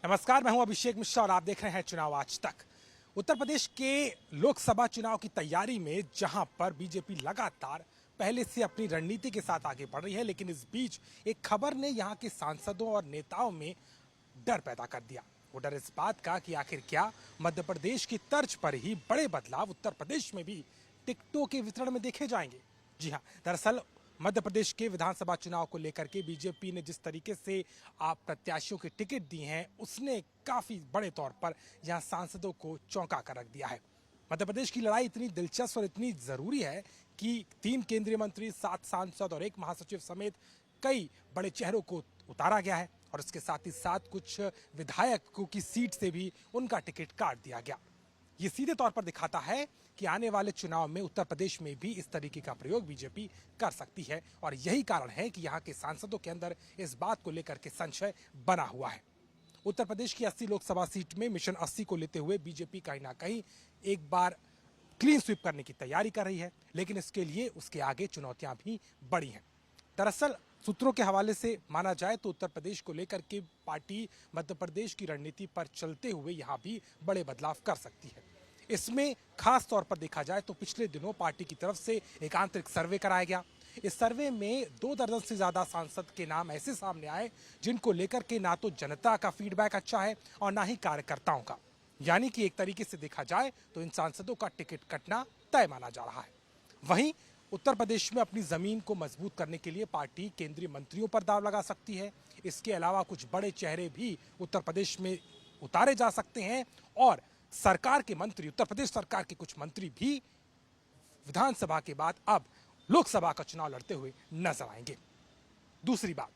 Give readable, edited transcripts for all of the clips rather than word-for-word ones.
नमस्कार, मैं हूं अभिषेक मिश्रा और आप देख रहे हैं चुनाव आज तक। उत्तर प्रदेश के लोकसभा चुनाव की तैयारी में जहां पर बीजेपी लगातार पहले से अपनी रणनीति के साथ आगे बढ़ रही है, लेकिन इस बीच एक खबर ने यहां के सांसदों और नेताओं में डर पैदा कर दिया। वो डर इस बात का कि आखिर क्या मध्य प्रदेश की तर्ज पर ही बड़े बदलाव उत्तर प्रदेश में भी टिकटों के वितरण में देखे जाएंगे। जी हाँ, दरअसल मध्य प्रदेश के विधानसभा चुनाव को लेकर के बीजेपी ने जिस तरीके से आप प्रत्याशियों के टिकट दिए हैं, उसने काफी बड़े तौर पर यहां सांसदों को चौंका कर रख दिया है। मध्य प्रदेश की लड़ाई इतनी दिलचस्प और इतनी जरूरी है कि 3 केंद्रीय मंत्री, 7 सांसद और 1 महासचिव समेत कई बड़े चेहरों को उतारा गया है और इसके साथ ही साथ कुछ विधायकों की सीट से भी उनका टिकट काट दिया गया। ये सीधे तौर पर दिखाता है कि आने वाले चुनाव में उत्तर प्रदेश में भी इस तरीके का प्रयोग बीजेपी कर सकती है और यही कारण है कि यहाँ के सांसदों के अंदर इस बात को लेकर के संशय बना हुआ है। उत्तर प्रदेश की 80 लोकसभा सीट में मिशन 80 को लेते हुए बीजेपी कहीं ना कहीं एक बार क्लीन स्वीप करने की तैयारी कर रही है, लेकिन इसके लिए उसके आगे चुनौतियां भी बड़ी हैं। दरअसल सूत्रों के हवाले से माना जाए तो उत्तर प्रदेश को लेकर के पार्टी मध्य प्रदेश की रणनीति पर चलते हुए यहां भी बड़े बदलाव कर सकती है। इसमें खास तौर पर देखा जाए तो पिछले दिनों पार्टी की तरफ से एक आंतरिक सर्वे कराया गया। इस सर्वे में 2 दर्जन से ज्यादा सांसद के नाम ऐसे सामने आए जिनको लेकर के ना तो जनता का फीडबैक अच्छा है और ना ही कार्यकर्ताओं का। यानी कि एक तरीके से देखा जाए तो इन सांसदों का टिकट कटना तय माना जा रहा है। वहीं उत्तर प्रदेश में अपनी जमीन को मजबूत करने के लिए पार्टी केंद्रीय मंत्रियों पर दांव लगा सकती है। इसके अलावा कुछ बड़े चेहरे भी उत्तर प्रदेश में उतारे जा सकते हैं और सरकार के मंत्री, उत्तर प्रदेश सरकार के कुछ मंत्री भी विधानसभा के बाद अब लोकसभा का चुनाव लड़ते हुए नजर आएंगे। दूसरी बात,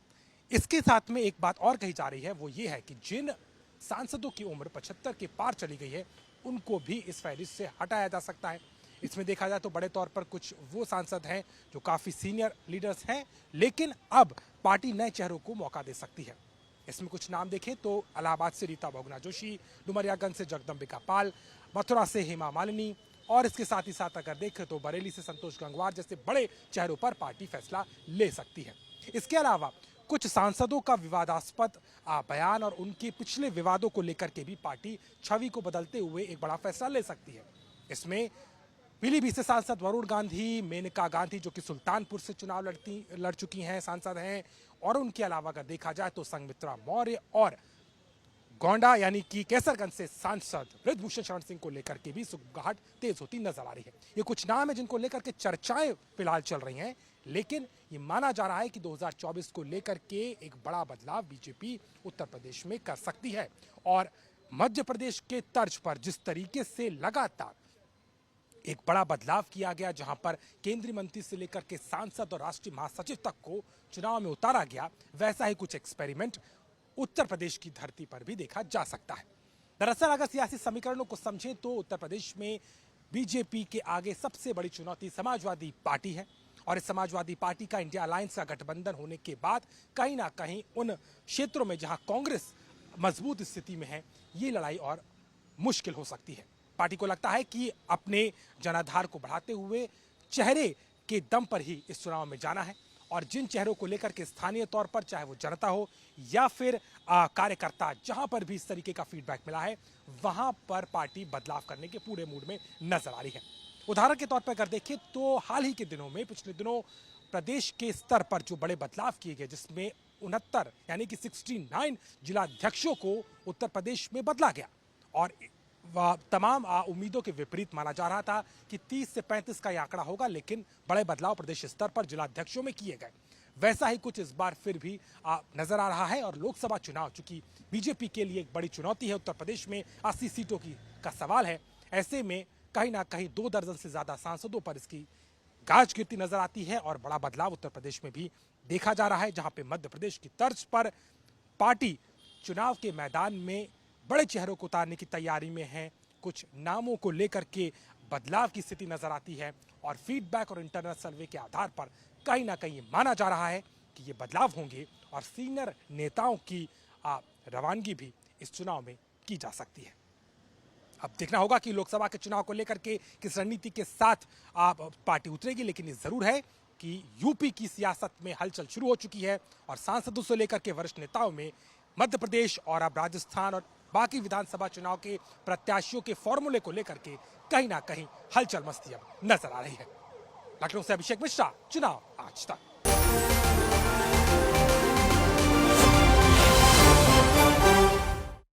इसके साथ में एक बात और कही जा रही है, वो ये है कि जिन सांसदों की उम्र 75 के पार चली गई है, उनको भी इस फहरिस्त से हटाया जा सकता है। इसमें देखा जाए तो बड़े तौर पर कुछ वो सांसद हैं जो काफी सीनियर लीडर्स हैं, लेकिन अब पार्टी नए चेहरों को मौका दे सकती है। इसमें कुछ नाम देखें तो इलाहाबाद से रीता बहुगुणा जोशी, डुमरियागंज से जगदम्बिका पाल, मथुरा से हेमा मालिनी और इसके साथ ही साथ अगर देखें तो बरेली से संतोष गंगवार जैसे बड़े चेहरों पर पार्टी फैसला ले सकती है। इसके अलावा कुछ सांसदों का विवादास्पद बयान और उनके पिछले विवादों को लेकर के भी पार्टी छवि को बदलते हुए एक बड़ा फैसला ले सकती है। इसमें पीलीभीत से सांसद वरुण गांधी, मेनका गांधी जो कि सुल्तानपुर से चुनाव लड़ चुकी हैं, सांसद हैं, और उनके अलावा अगर देखा जाए तो संघमित्रा मौर्य और गोंडा यानी कि केसरगंज से सांसद बृजभूषण शरण सिंह को लेकर के भी सुगबुगाहट तेज होती नजर आ रही है। ये कुछ नाम है जिनको लेकर के चर्चाएं फिलहाल चल रही हैं, लेकिन ये माना जा रहा है कि 2024 को लेकर के एक बड़ा बदलाव बीजेपी उत्तर प्रदेश में कर सकती है और मध्य प्रदेश के तर्ज पर जिस तरीके से लगातार एक बड़ा बदलाव किया गया, जहां पर केंद्रीय मंत्री से लेकर के सांसद और राष्ट्रीय महासचिव तक को चुनाव में उतारा गया, वैसा ही कुछ एक्सपेरिमेंट उत्तर प्रदेश की धरती पर भी देखा जा सकता है। दरअसल अगर सियासी समीकरणों को समझें तो उत्तर प्रदेश में बीजेपी के आगे सबसे बड़ी चुनौती समाजवादी पार्टी है और इस समाजवादी पार्टी का इंडिया अलायंस का गठबंधन होने के बाद कहीं ना कहीं उन क्षेत्रों में जहां कांग्रेस मजबूत स्थिति में है, ये लड़ाई और मुश्किल हो सकती है। पार्टी को लगता है कि अपने जनाधार को बढ़ाते हुए चेहरे के दम पर ही इस चुनाव में जाना है और जिन चेहरों को लेकर के स्थानीय तौर पर, चाहे वो जनता हो या फिर कार्यकर्ता, जहां पर भी इस तरीके का फीडबैक मिला है, वहां पर पार्टी बदलाव करने के पूरे मूड में नजर आ रही है। उदाहरण के तौर पर अगर देखें तो हाल ही के दिनों में, पिछले दिनों प्रदेश के स्तर पर जो बड़े बदलाव किए गए, जिसमें 69 यानी कि 69 जिलाध्यक्षों को उत्तर प्रदेश में बदला गया और तमाम उम्मीदों के विपरीत माना जा रहा था कि 30 से 35 का यह आंकड़ा होगा, लेकिन बड़े बदलाव प्रदेश स्तर पर जिलाध्यक्षों में किए गए। वैसा ही कुछ इस बार फिर भी नजर आ रहा है और लोकसभा चुनाव चूंकि बीजेपी के लिए एक बड़ी चुनौती है, उत्तर प्रदेश में 80 सीटों का सवाल है, ऐसे में कहीं ना कहीं 2 दर्जन से ज्यादा सांसदों पर इसकी गाज गिरती नजर आती है और बड़ा बदलाव उत्तर प्रदेश में भी देखा जा रहा है, जहां पे मध्य प्रदेश की तर्ज पर पार्टी चुनाव के मैदान में बड़े चेहरों को उतारने की तैयारी में है। कुछ नामों को लेकर के बदलाव की स्थिति नजर आती है और फीडबैक और इंटरनल सर्वे के आधार पर कहीं ना कहीं माना जा रहा है कि ये बदलाव होंगे और सीनियर नेताओं की रवानगी भी इस चुनाव में की जा सकती है। अब देखना होगा कि लोकसभा के चुनाव को लेकर के किस रणनीति के साथ पार्टी उतरेगी, लेकिन ये जरूर है कि यूपी की सियासत में हलचल शुरू हो चुकी है और सांसदों से लेकर के वरिष्ठ नेताओं में मध्य प्रदेश और अब राजस्थान और बाकी विधानसभा चुनाव के प्रत्याशियों के फॉर्मूले को लेकर के कहीं ना कहीं हलचल मस्ती अब नजर आ रही है। लखनऊ से अभिषेक मिश्रा, चुनाव आज तक।